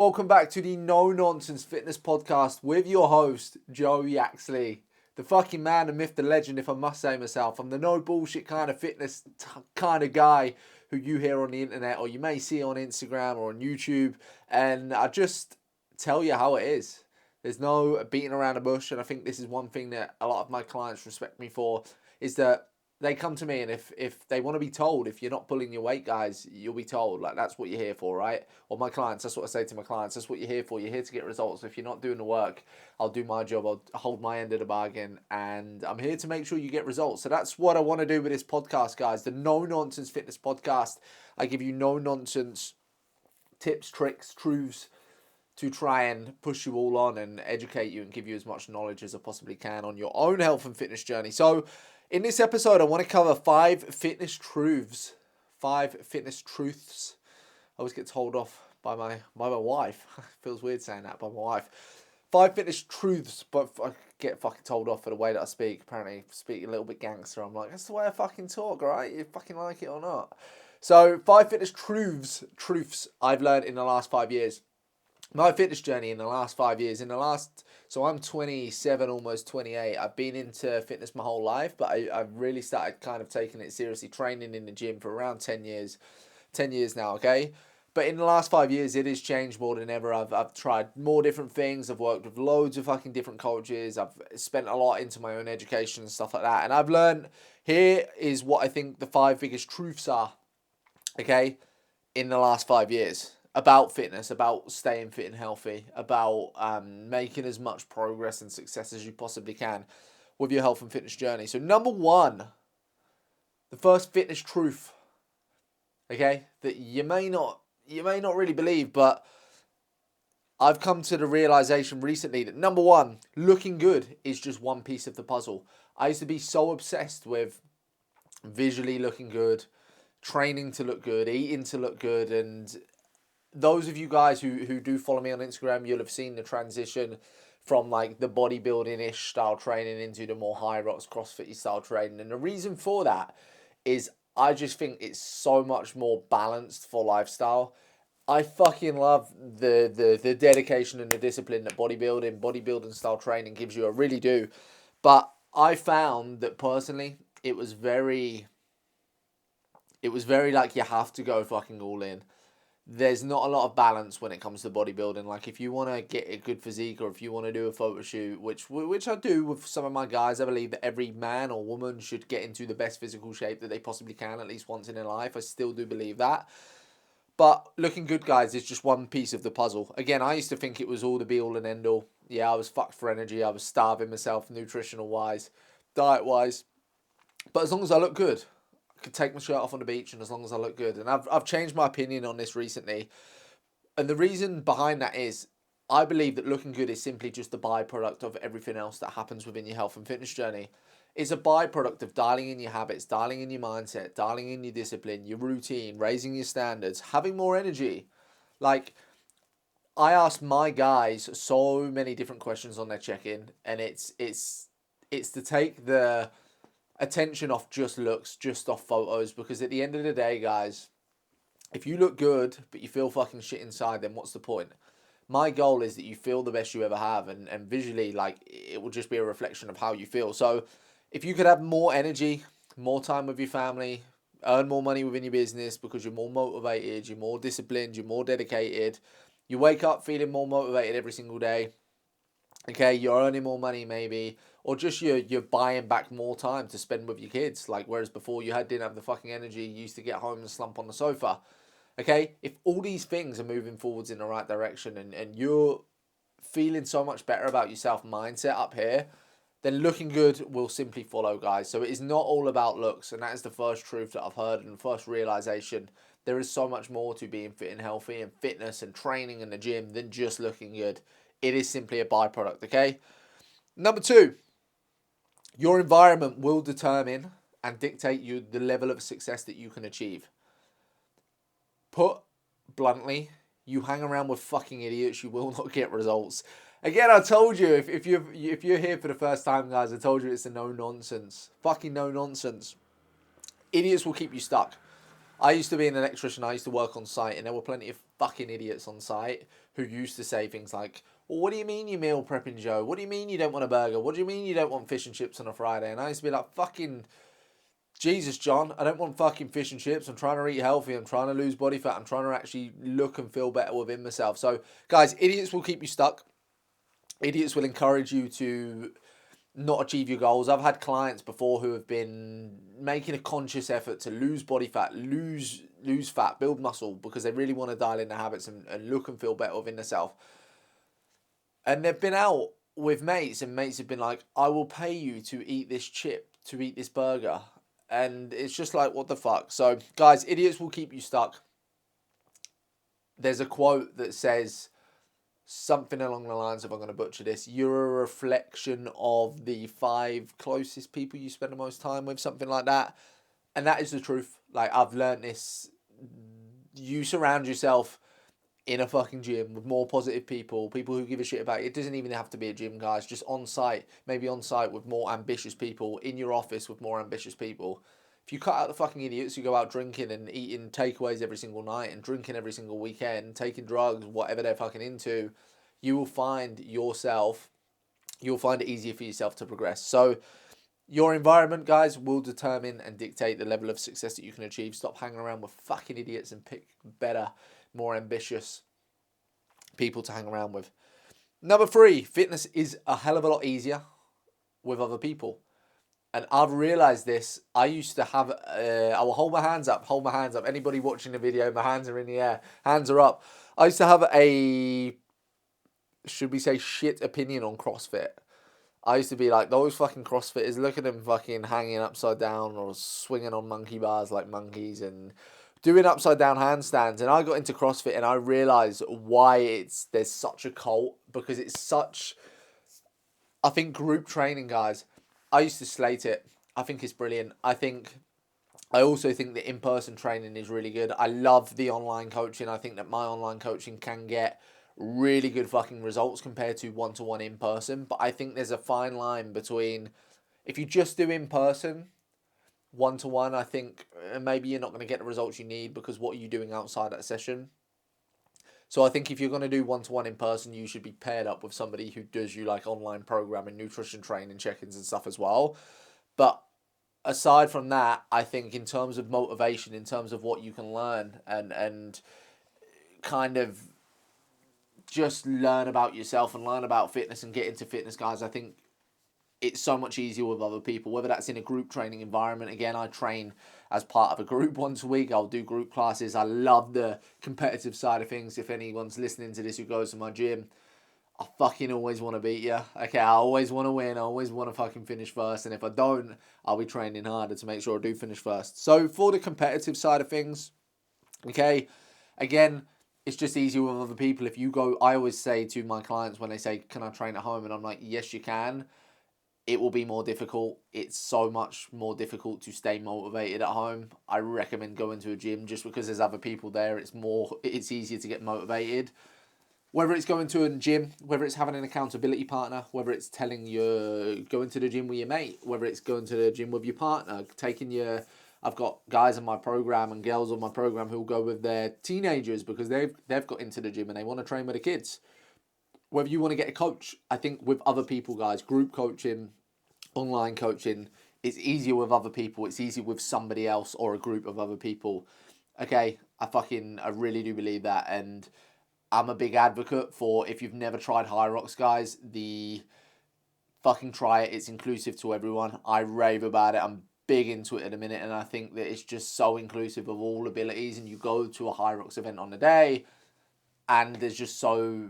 Welcome back to the No Nonsense Fitness Podcast with your host, Joe Yaxley. The fucking man, the myth, the legend, if I must say myself. I'm the no bullshit kind of fitness kind of guy who you hear on the internet or you may see on Instagram or on YouTube. And I just tell you how it is. There's no beating around the bush. And I think this is one thing that a lot of my clients respect me for is that they come to me, and if they want to be told, if you're not pulling your weight, guys, you'll be told. Like, that's what you're here for, right? Or my clients, that's what I say to my clients. That's what you're here for. You're here to get results. If you're not doing the work, I'll do my job. I'll hold my end of the bargain, and I'm here to make sure you get results. So that's what I want to do with this podcast, guys. The No Nonsense Fitness Podcast. I give you no nonsense tips, tricks, truths to try and push you all on and educate you and give you as much knowledge as I possibly can on your own health and fitness journey. So in this episode, I want to cover 5 fitness truths. 5 fitness truths. I always get told off by my wife. Feels weird saying that, by my wife. 5 fitness truths, but I get fucking told off for the way that I speak. Apparently, I speak a little bit gangster. I'm like, that's the way I fucking talk, right? You fucking like it or not. So 5 fitness truths I've learned in the last 5 years. My fitness journey in the last 5 years, so I'm 27, almost 28. I've been into fitness my whole life, but I've really started kind of taking it seriously, training in the gym for around 10 years. 10 years now, okay? But in the last 5 years, it has changed more than ever. I've tried more different things. I've worked with loads of fucking different coaches. I've spent a lot into my own education and stuff like that. And I've learned, here is what I think the 5 biggest truths are, okay, in the last 5 years. About fitness, about staying fit and healthy, about making as much progress and success as you possibly can with your health and fitness journey. So number 1, the first fitness truth, okay, that you may not really believe, but I've come to the realization recently that number 1, looking good is just one piece of the puzzle. I used to be so obsessed with visually looking good, training to look good, eating to look good, and those of you guys who do follow me on Instagram, you'll have seen the transition from like the bodybuilding-ish style training into the more high rocks CrossFit style training. And the reason for that is I just think it's so much more balanced for lifestyle. I fucking love the dedication and the discipline that bodybuilding style training gives you. I really do. But I found that personally, it was very like you have to go fucking all in. There's not a lot of balance when it comes to bodybuilding. Like, if you want to get a good physique or if you want to do a photo shoot, which I do with some of my guys, I believe that every man or woman should get into the best physical shape that they possibly can at least once in their life. I still do believe that. But looking good, guys, is just one piece of the puzzle. Again, I used to think it was all the be-all and end-all. Yeah, I was fucked for energy. I was starving myself nutritional-wise, diet-wise. But as long as I look good, could take my shirt off on the beach, and as long as I look good. And I've changed my opinion on this recently. And the reason behind that is I believe that looking good is simply just a byproduct of everything else that happens within your health and fitness journey. It's a byproduct of dialing in your habits, dialing in your mindset, dialing in your discipline, your routine, raising your standards, having more energy. Like, I ask my guys so many different questions on their check-in, and it's to take the attention off just looks, just off photos, because at the end of the day, guys, if you look good but you feel fucking shit inside, then what's the point? My goal is that you feel the best you ever have, and visually, like, it will just be a reflection of how you feel. So if you could have more energy, more time with your family, earn more money within your business because you're more motivated, you're more disciplined, you're more dedicated, you wake up feeling more motivated every single day, okay, you're earning more money maybe, or just you're buying back more time to spend with your kids. Like, whereas before didn't have the fucking energy, you used to get home and slump on the sofa. Okay, if all these things are moving forwards in the right direction, and you're feeling so much better about yourself mindset up here, then looking good will simply follow, guys. So it is not all about looks, and that is the first truth that I've heard and the first realization. There is so much more to being fit and healthy and fitness and training in the gym than just looking good. It is simply a byproduct, okay? Number 2, your environment will determine and dictate the level of success that you can achieve. Put bluntly, you hang around with fucking idiots, you will not get results. Again, I told you, if you're here for the first time, guys, I told you it's a no nonsense. Fucking no nonsense. Idiots will keep you stuck. I used to be an electrician, I used to work on site, and there were plenty of fucking idiots on site who used to say things like, well, what do you mean you meal prepping, Joe? What do you mean you don't want a burger? What do you mean you don't want fish and chips on a Friday? And I used to be like, fucking Jesus, John, I don't want fucking fish and chips. I'm trying to eat healthy. I'm trying to lose body fat. I'm trying to actually look and feel better within myself. So, guys, idiots will keep you stuck. Idiots will encourage you to not achieve your goals. I've had clients before who have been making a conscious effort to lose body fat, lose fat, build muscle because they really want to dial in their habits and look and feel better within themselves. And they've been out with mates and mates have been like, I will pay you to eat this chip, to eat this burger. And it's just like, what the fuck? So, guys, idiots will keep you stuck. There's a quote that says something along the lines of, I'm going to butcher this, you're a reflection of the 5 closest people you spend the most time with, something like that. And that is the truth. Like, I've learned this. You surround yourself in a fucking gym with more positive people who give a shit about it. It doesn't even have to be a gym, guys. Just on site, maybe on site with more ambitious people, in your office with more ambitious people. If you cut out the fucking idiots who go out drinking and eating takeaways every single night and drinking every single weekend, taking drugs, whatever they're fucking into, you will find it easier for yourself to progress. So your environment, guys, will determine and dictate the level of success that you can achieve. Stop hanging around with fucking idiots and pick better, more ambitious people to hang around with. Number 3, fitness is a hell of a lot easier with other people. And I've realised this. I used to have, I will hold my hands up. Anybody watching the video, my hands are in the air. Hands are up. I used to have a, should we say, shit opinion on CrossFit. I used to be like, those fucking CrossFitters, look at them fucking hanging upside down or swinging on monkey bars like monkeys and doing upside down handstands. And I got into CrossFit and I realised why there's such a cult, because it's such, I think, group training, guys. I used to slate it. I think it's brilliant. I also think that in-person training is really good. I love the online coaching. I think that my online coaching can get really good fucking results compared to one-to-one in-person. But I think there's a fine line between, if you just do in-person, one-to-one, I think maybe you're not going to get the results you need, because what are you doing outside that session? So I think if you're going to do one-to-one in person, you should be paired up with somebody who does you like online programming, nutrition training, check-ins and stuff as well. But aside from that, I think in terms of motivation, in terms of what you can learn and kind of just learn about yourself and learn about fitness and get into fitness, guys, I think it's so much easier with other people, whether that's in a group training environment. Again, I train as part of a group once a week. I'll do group classes. I love the competitive side of things. If anyone's listening to this who goes to my gym, I fucking always want to beat you. Okay, I always want to win. I always want to fucking finish first. And if I don't, I'll be training harder to make sure I do finish first. So for the competitive side of things, okay, again, it's just easier with other people. If you go, I always say to my clients when they say, can I train at home? And I'm like, yes, you can. It will be more difficult. It's so much more difficult to stay motivated at home. I recommend going to a gym just because there's other people there. It's easier to get motivated. Whether it's going to a gym, whether it's having an accountability partner, whether it's telling you going to the gym with your mate, whether it's going to the gym with your partner, I've got guys on my program and girls on my program who go with their teenagers because they've got into the gym and they want to train with the kids. Whether you want to get a coach, I think with other people, guys, group coaching, online coaching, it's easier with other people. It's easier with somebody else or a group of other people. Okay, I really do believe that. And I'm a big advocate for, if you've never tried Hyrox, guys, fucking try it. It's inclusive to everyone. I rave about it. I'm big into it at a minute. And I think that it's just so inclusive of all abilities. And you go to a Hyrox event on the day and there's just so,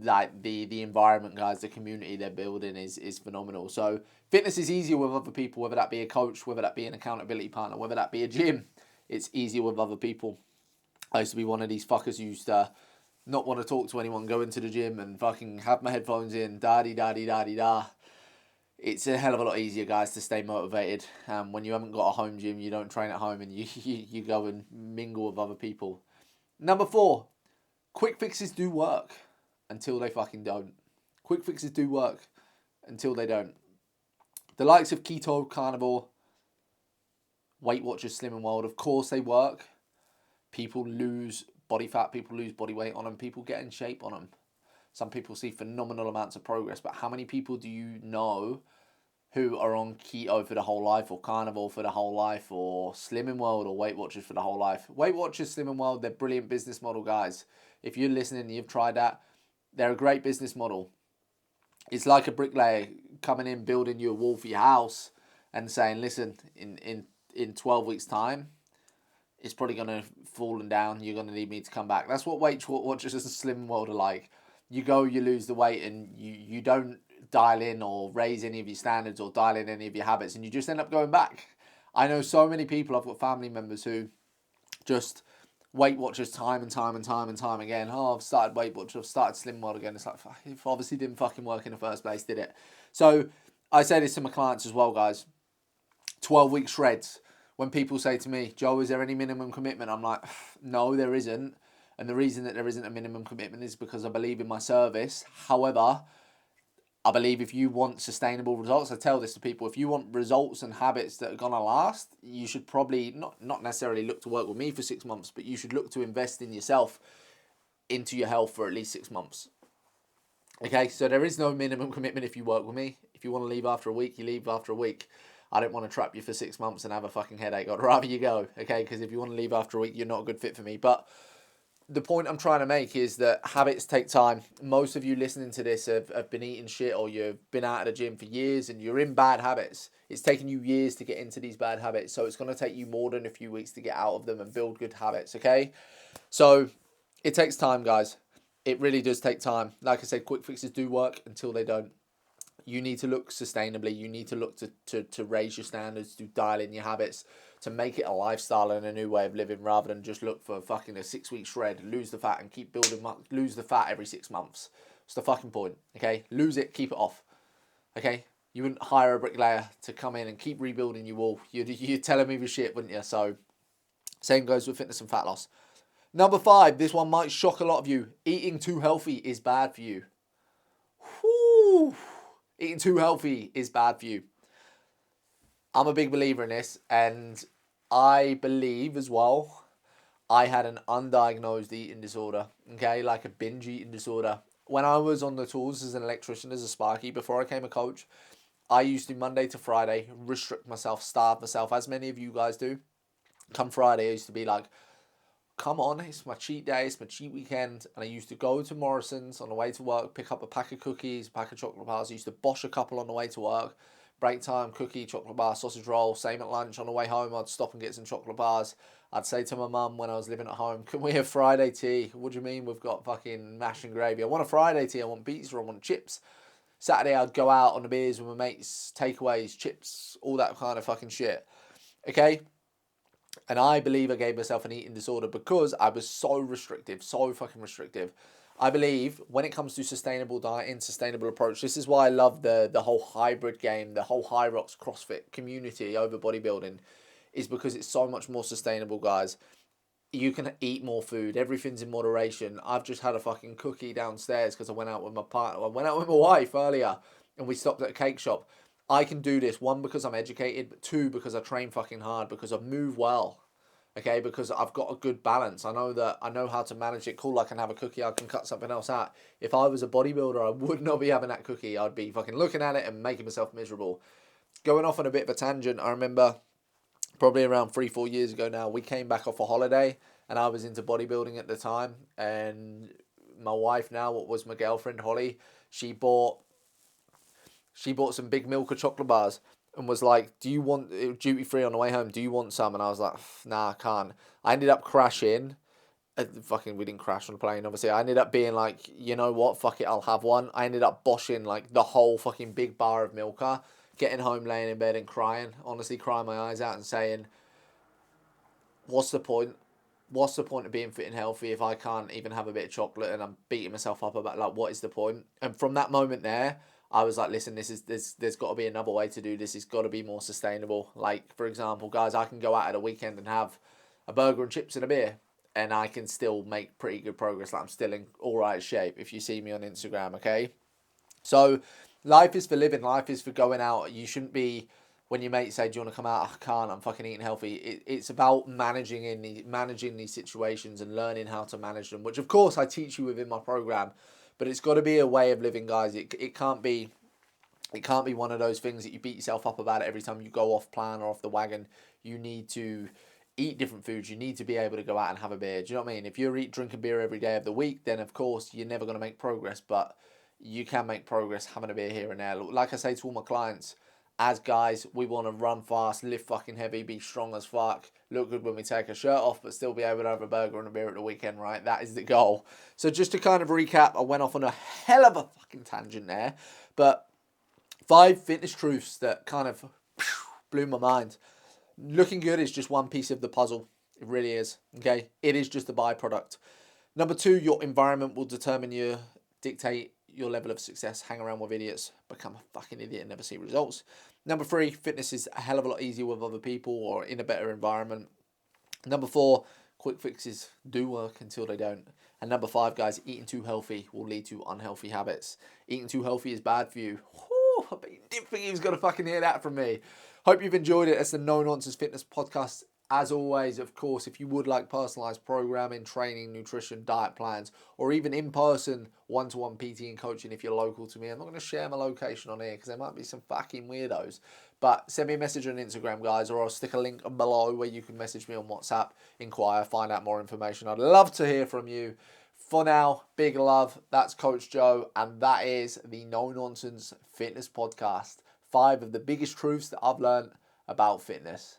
like, the environment, guys, the community they're building is phenomenal. So fitness is easier with other people, whether that be a coach, whether that be an accountability partner, whether that be a gym. It's easier with other people. I used to be one of these fuckers who used to not want to talk to anyone, go into the gym and fucking have my headphones in, da-dee-da-dee-da-dee-da. It's a hell of a lot easier, guys, to stay motivated. When you haven't got a home gym, you don't train at home, and you go and mingle with other people. Number 4, quick fixes do work until they fucking don't. Quick fixes do work until they don't. The likes of Keto, Carnivore, Weight Watchers, Slimming World, of course they work. People lose body fat, people lose body weight on them, people get in shape on them. Some people see phenomenal amounts of progress, but how many people do you know who are on keto for the whole life, or carnivore for the whole life, or Slimming World, or Weight Watchers for the whole life? Weight Watchers, Slimming World, they're brilliant business model, guys. If you're listening and you've tried that, they're a great business model. It's like a bricklayer coming in, building you a wall for your house and saying, listen, in 12 weeks' time, it's probably going to fallen down. You're going to need me to come back. That's what Weight Watchers and Slimming World are like. You go, you lose the weight, and you don't dial in or raise any of your standards or dial in any of your habits, and you just end up going back. I know so many people, I've got family members who just Weight Watchers time and time again. Oh, I've started Weight Watchers, I've started Slimming World again. It's like, it obviously didn't fucking work in the first place, did it? So I say this to my clients as well, guys. 12-week shreds. When people say to me, Joe, is there any minimum commitment? I'm like, no, there isn't. And the reason that there isn't a minimum commitment is because I believe in my service. However, I believe if you want sustainable results, I tell this to people, if you want results and habits that are going to last, you should probably not necessarily look to work with me for 6 months, but you should look to invest in yourself, into your health for at least 6 months. Okay, so there is no minimum commitment if you work with me. If you want to leave after a week, you leave after a week. I don't want to trap you for 6 months and have a fucking headache. I'd rather you go, okay? Because if you want to leave after a week, you're not a good fit for me. But the point I'm trying to make is that habits take time. Most of you listening to this have been eating shit, or you've been out of the gym for years and you're in bad habits. It's taken you years to get into these bad habits. So it's going to take you more than a few weeks to get out of them and build good habits, okay? So it takes time, guys. It really does take time. Like I said, quick fixes do work until they don't. You need to look sustainably. You need to look to raise your standards, to dial in your habits, to make it a lifestyle and a new way of living, rather than just look for fucking a 6-week shred, lose the fat and keep building up, lose the fat every 6 months. It's the fucking point, okay? Lose it, keep it off, okay? You wouldn't hire a bricklayer to come in and keep rebuilding your wall. You're telling me the shit, wouldn't you? So, same goes with fitness and fat loss. Number 5, this one might shock a lot of you. Eating too healthy is bad for you. Whew. Eating too healthy is bad for you. I'm a big believer in this, and I believe as well, I had an undiagnosed eating disorder, okay, like a binge eating disorder. When I was on the tools as an electrician, as a sparky, before I became a coach, I used to Monday to Friday restrict myself, starve myself, as many of you guys do. Come Friday, I used to be like, come on, it's my cheat day, it's my cheat weekend, and I used to go to Morrison's on the way to work, pick up a pack of cookies, a pack of chocolate bars. I used to bosh a couple on the way to work. Break time, cookie, chocolate bar, sausage roll. Same at lunch. On the way home, I'd stop and get some chocolate bars. I'd say to my mum when I was living at home, can we have Friday tea? What do you mean we've got fucking mash and gravy? I want a Friday tea, I want pizza, I want chips. Saturday, I'd go out on the beers with my mates, takeaways, chips, all that kind of fucking shit. Okay? And I believe I gave myself an eating disorder because I was so restrictive, so fucking restrictive. I believe when it comes to sustainable dieting, sustainable approach, this is why I love the whole hybrid game, the whole Hyrox CrossFit community over bodybuilding, is because it's so much more sustainable, guys. You can eat more food. Everything's in moderation. I've just had a fucking cookie downstairs because I went out with my partner. I went out with my wife earlier and we stopped at a cake shop. I can do this, 1, because I'm educated, but 2, because I train fucking hard, because I move well. Okay, because I've got a good balance. I know how to manage it. Cool, I can have a cookie, I can cut something else out. If I was a bodybuilder, I would not be having that cookie. I'd be fucking looking at it and making myself miserable. Going off on a bit of a tangent, I remember probably around 3-4 years ago now, we came back off a holiday and I was into bodybuilding at the time, and my wife now, what was my girlfriend, Holly, she bought some Big Milka chocolate bars and was like, do you want, duty free on the way home, do you want some? And I was like, nah, I can't. I ended up crashing. We didn't crash on the plane, obviously. I ended up being like, you know what, fuck it, I'll have one. I ended up boshing like the whole fucking big bar of Milka, getting home, laying in bed and crying, honestly crying my eyes out and saying, what's the point? What's the point of being fit and healthy if I can't even have a bit of chocolate, and I'm beating myself up about, like, what is the point? And from that moment there, I was like, listen, there's got to be another way to do this. It's got to be more sustainable. Like, for example, guys, I can go out at a weekend and have a burger and chips and a beer, and I can still make pretty good progress. Like, I'm still in all right shape if you see me on Instagram, okay? So life is for living. Life is for going out. You shouldn't be when your mates say, do you want to come out? I can't, I'm fucking eating healthy. It's about managing these situations and learning how to manage them, which of course I teach you within my program, but it's got to be a way of living, guys. It can't be one of those things that you beat yourself up about it every time you go off plan or off the wagon. You need to eat different foods. You need to be able to go out and have a beer. Do you know what I mean? If you're drinking beer every day of the week, then of course you're never going to make progress, but you can make progress having a beer here and there. Like I say to all my clients, as guys, we want to run fast, lift fucking heavy, be strong as fuck, look good when we take a shirt off, but still be able to have a burger and a beer at the weekend, right? That is the goal. So just to kind of recap, I went off on a hell of a fucking tangent there, but 5 fitness truths that kind of blew my mind. Looking good is just one piece of the puzzle. It really is. Okay? It is just a byproduct. Number 2, your environment will dictate your level of success. Hang around with idiots, become a fucking idiot and never see results. Number 3, fitness is a hell of a lot easier with other people or in a better environment. Number 4, quick fixes do work until they don't. And number 5, guys, eating too healthy will lead to unhealthy habits. Eating too healthy is bad for you. Whew, I bet you didn't think he was going to fucking hear that from me. Hope you've enjoyed it. It's the No Nonsense Fitness Podcast. As always, of course, if you would like personalized programming, training, nutrition, diet plans, or even in-person one-to-one PT and coaching if you're local to me, I'm not going to share my location on here because there might be some fucking weirdos. But send me a message on Instagram, guys, or I'll stick a link below where you can message me on WhatsApp, inquire, find out more information. I'd love to hear from you. For now, big love. That's Coach Joe, and that is the No Nonsense Fitness Podcast. 5 of the biggest truths that I've learned about fitness.